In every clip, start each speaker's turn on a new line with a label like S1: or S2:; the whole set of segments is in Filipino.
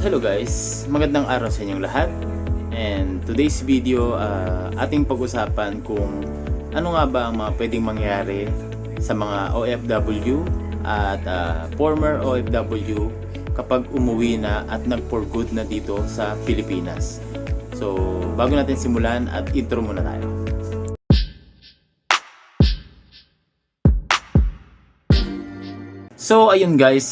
S1: Hello guys, magandang araw sa inyong lahat. And today's video, ating pag-usapan kung ano nga ba ang mga pwedeng mangyari sa mga OFW at former OFW kapag umuwi na at nag-for good na dito sa Pilipinas. So, bago natin simulan at intro muna tayo. So ayun guys,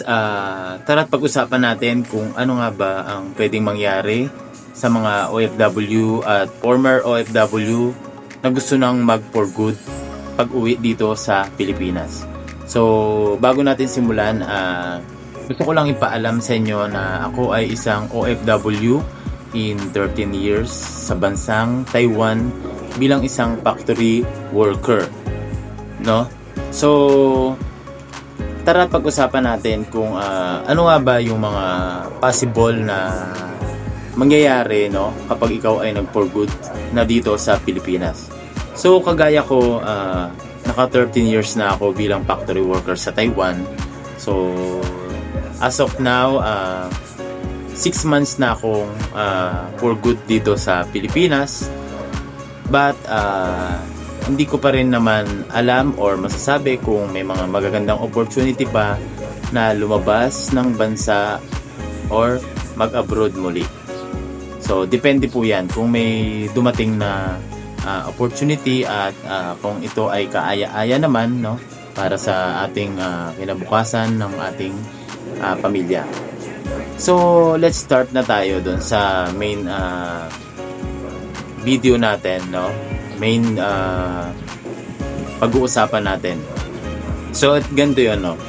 S1: tara't pag-usapan natin kung ano nga ba ang pwedeng mangyari sa mga OFW at former OFW na gusto nang mag for good pag uwi dito sa Pilipinas. So bago natin simulan, gusto ko lang ipaalam sa inyo na ako ay isang OFW in 13 years sa bansang Taiwan bilang isang factory worker, no? So tara pag-usapan natin kung ano nga ba yung mga possible na mangyayari, no, kapag ikaw ay nag-for good na dito sa Pilipinas. So kagaya ko, naka 13 years na ako bilang factory worker sa Taiwan. So as of now, 6 months na akong for good dito sa Pilipinas. But hindi ko pa rin naman alam or masasabi kung may mga magagandang opportunity pa na lumabas ng bansa or mag-abroad muli. So, depende po yan kung may dumating na opportunity at kung ito ay kaaya-aya naman, no, para sa ating kinabukasan ng ating pamilya. So, let's start na tayo dun sa main video natin, no? Main pag-uusapan natin. So, at ganito yun, no?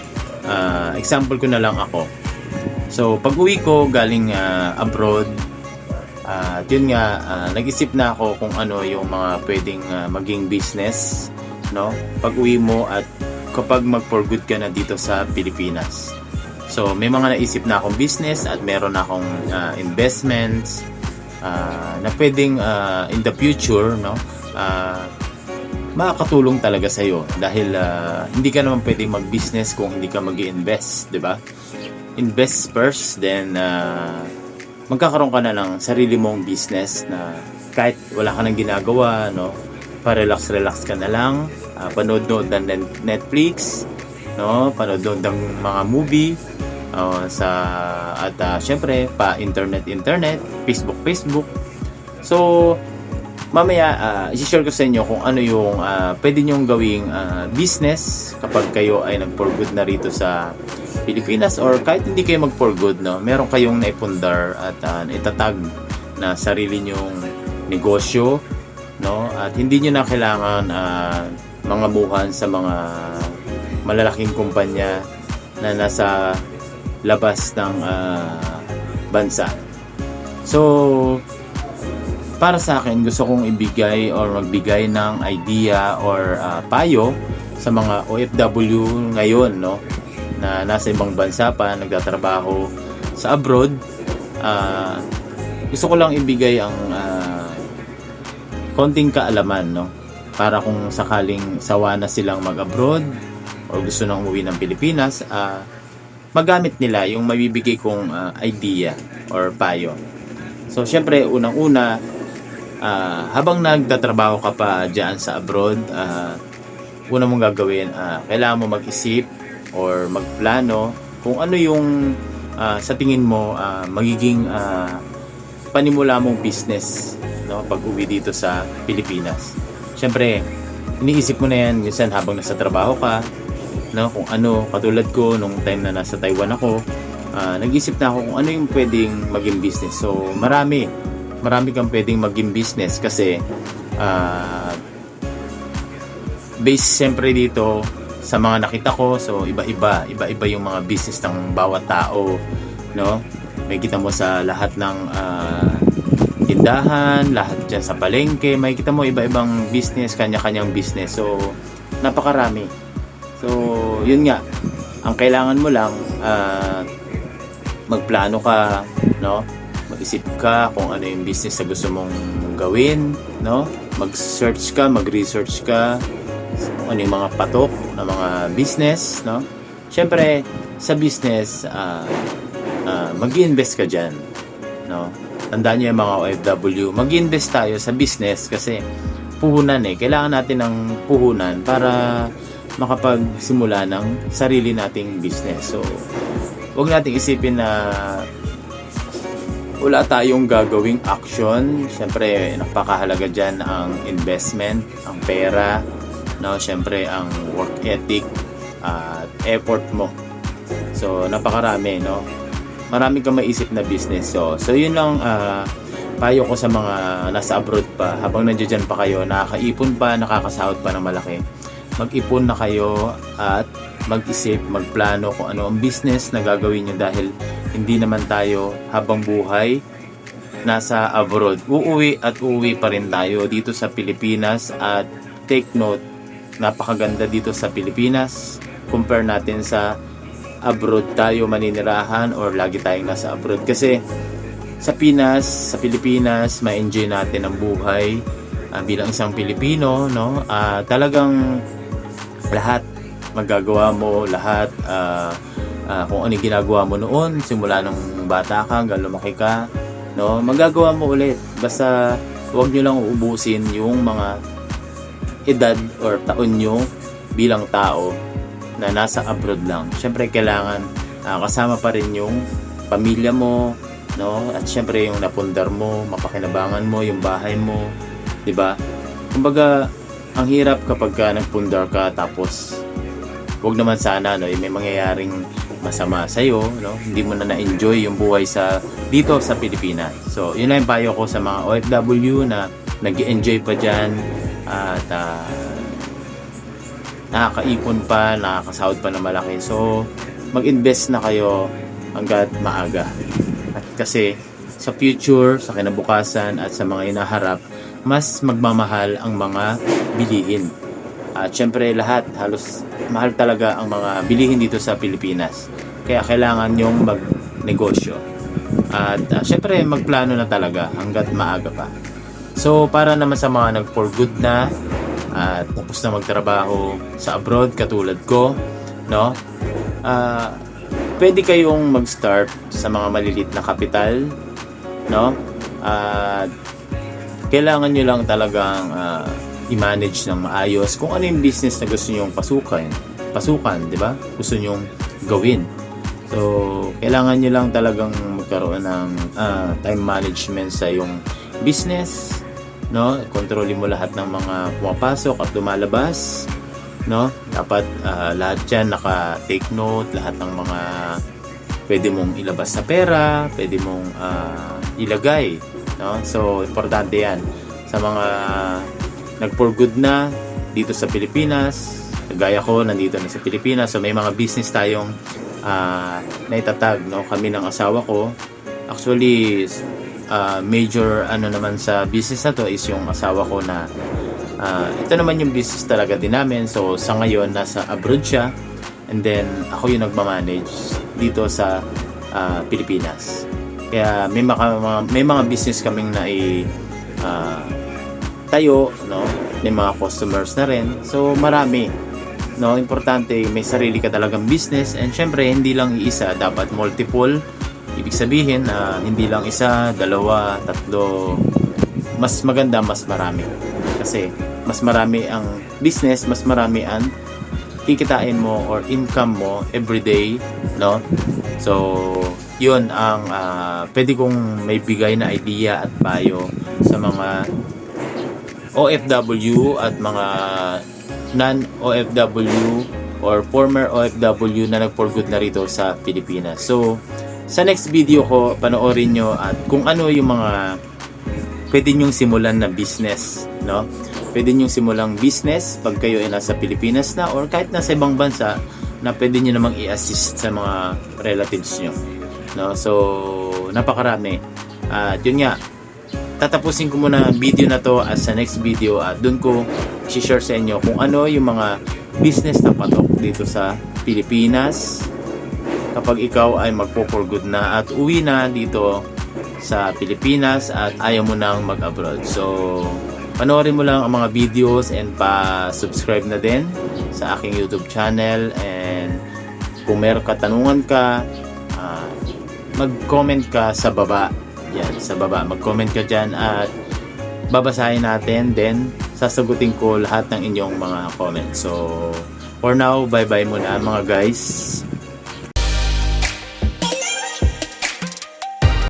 S1: Example ko na lang ako. So, pag uwi ko galing abroad, yun nga, nag-isip na ako kung ano yung mga pwedeng maging business, no? Pag uwi mo at kapag mag-for good ka na dito sa Pilipinas. So, may mga naisip na akong business at meron akong investments na pwedeng in the future, no, makakatulong talaga sa iyo dahil hindi ka naman pwedeng mag-business kung hindi ka mag-i-invest, 'di ba? Invest first, then magkakaroon ka na ng sarili mong business na kahit wala ka nang ginagawa, no, pa-relax ka na lang, panood-nood ng Netflix, no, panood-nood ng mga movie, at syempre pa internet, Facebook. So mamaya i-share ko sa inyo kung ano yung pwede nyong gawing business kapag kayo ay nag-for good na rito sa Pilipinas, or kahit hindi kayo mag-for good, no, meron kayong naipundar at itatag na sarili nyong negosyo, no, at hindi nyo na kailangan mangabuhan sa mga malalaking kumpanya na nasa labas ng bansa. So para sa akin, gusto kong ibigay or magbigay ng idea or payo sa mga OFW ngayon, no, na nasa ibang bansa pa, nagtatrabaho sa abroad. Gusto ko lang ibigay ang konting kaalaman, no, para kung sakaling sawa na silang mag-abroad o gusto nang umuwi ng Pilipinas, magamit nila yung mabibigay kong idea or payo. So syempre, unang-una, habang nagtatrabaho ka pa dyan sa abroad, una mong gagawin, kailangan mo mag-isip or magplano kung ano yung sa tingin mo magiging panimula mong business, no, pag uwi dito sa Pilipinas. Siyempre, iniisip mo na yan minsan habang nasa trabaho ka, no, kung ano, katulad ko nung time na nasa Taiwan ako, nag-isip na ako kung ano yung pwedeng maging business. So marami kang pwedeng maging business kasi based siyempre dito sa mga nakita ko. So iba-iba yung mga business ng bawat tao, no? May kita mo sa lahat ng tindahan, lahat dyan sa palengke, may kita mo iba-ibang business, kanya-kanyang business. So napakarami. So yun nga, ang kailangan mo lang magplano ka, no? Mag-isip ka kung ano yung business na gusto mong gawin, no? Mag-search ka, mag-research ka kung ano yung mga patok na mga business, no? Siyempre, sa business, mag-invest ka dyan, no? Tandaan nyo yung mga OFW, mag-invest tayo sa business kasi puhunan kailangan natin ng puhunan para makapagsimula ng sarili nating business. So huwag nating isipin na wala tayong gagawing action. Siyempre napakahalaga dyan ang investment, ang pera, no? Siyempre ang work ethic at effort mo. So napakarami, no? Marami kang maisip na business. So yun lang payo ko sa mga nasa abroad pa. Habang nandiyan pa kayo, nakakaipon pa, nakakasahod pa ng malaki. Mag-ipon na kayo at mag-isip, magplano kung ano ang business na gagawin nyo dahil hindi naman tayo habang buhay nasa abroad. Uuwi at uuwi pa rin tayo dito sa Pilipinas at take note, napakaganda dito sa Pilipinas. Compare natin sa abroad tayo maninirahan or lagi tayong nasa abroad kasi sa Pilipinas ma-enjoy natin ang buhay bilang isang Pilipino, no? Talagang lahat magagawa mo, lahat kung ano ginagawa mo noon simula nung bata ka hanggang lumaki ka, no? Magagawa mo ulit, basta huwag nyo lang uubusin yung mga edad or taon nyo bilang tao na nasa abroad lang. Siyempre kailangan kasama pa rin yung pamilya mo, no? At siyempre yung napundar mo, mapakinabangan mo yung bahay mo, 'di ba? Kumbaga ang hirap kapag nagpundar ka tapos wag naman sana, no, may mangyayaring masama sa iyo, no? Hindi mo na na-enjoy yung buhay dito sa Pilipinas. So, yun lang yung payo ko sa mga OFW na nag-enjoy pa diyan at nakakaipon pa, nakakasahod pa na malaki. So, mag-invest na kayo hanggat maaga. At kasi sa future, sa kinabukasan at sa mga inaharap, mas magmamahal ang mga bilihin. At syempre lahat, halos mahal talaga ang mga bilihin dito sa Pilipinas. Kaya kailangan nyong magnegosyo. At syempre magplano na talaga hanggat maaga pa. So, para naman sa mga nag-for good na at tapos na magtrabaho sa abroad katulad ko, no? Pwede kayong mag-start sa mga malilit na kapital, no? Kailangan nyo lang talagang i-manage ng maayos kung ano yung business na gusto nyong pasukan, di ba? Gusto nyong gawin. So, kailangan nyo lang talagang magkaroon ng time management sa yung business, no? Kontrolin mo lahat ng mga pumapasok at lumalabas, no? Dapat lahat yan naka-take note, lahat ng mga pwede mong ilabas sa pera, pwede mong ilagay, no? So importante yan sa mga nag-for good na dito sa Pilipinas. Kagaya ko, nandito na sa Pilipinas, so may mga business tayong naitatag, no? Kami ng asawa ko, actually major naman sa business na to is yung asawa ko na ito naman yung business talaga din namin. So sa ngayon nasa abroad siya and then ako yung nagmamanage dito sa Pilipinas. Kaya may mga business kaming tayo, no? May mga customers na rin. So marami, no? Importante may sarili ka talagang business and syempre hindi lang iisa, dapat multiple. Ibig sabihin hindi lang isa, dalawa, tatlo. Mas maganda mas marami. Kasi mas marami ang business, mas marami ang kikitain mo or income mo everyday, no? So, yun ang pwede kong may bigay na idea at payo sa mga OFW at mga non-OFW or former OFW na nag-for good na rito sa Pilipinas. So, sa next video ko, panoorin nyo at kung ano yung mga pwede nyong simulan na business, no? Pwede nyong simulang business pag kayo ay nasa Pilipinas na or kahit nasa ibang bansa na pwede nyo namang i-assist sa mga relatives nyo, no? So, napakarami. At yun nga, tatapusin ko muna ang video na to at sa next video at dun ko i-share sa inyo kung ano yung mga business na patok dito sa Pilipinas kapag ikaw ay magpo-for good na at uwi na dito sa Pilipinas at ayaw mo nang mag-abroad. So, panoorin mo lang ang mga videos and pa-subscribe na din sa aking YouTube channel. And kung meron katanungan ka, mag-comment ka sa baba. Yan, sa baba. Mag-comment ka dyan at babasahin natin. Then, sasagutin ko lahat ng inyong mga comments. So, for now, bye-bye muna mga guys.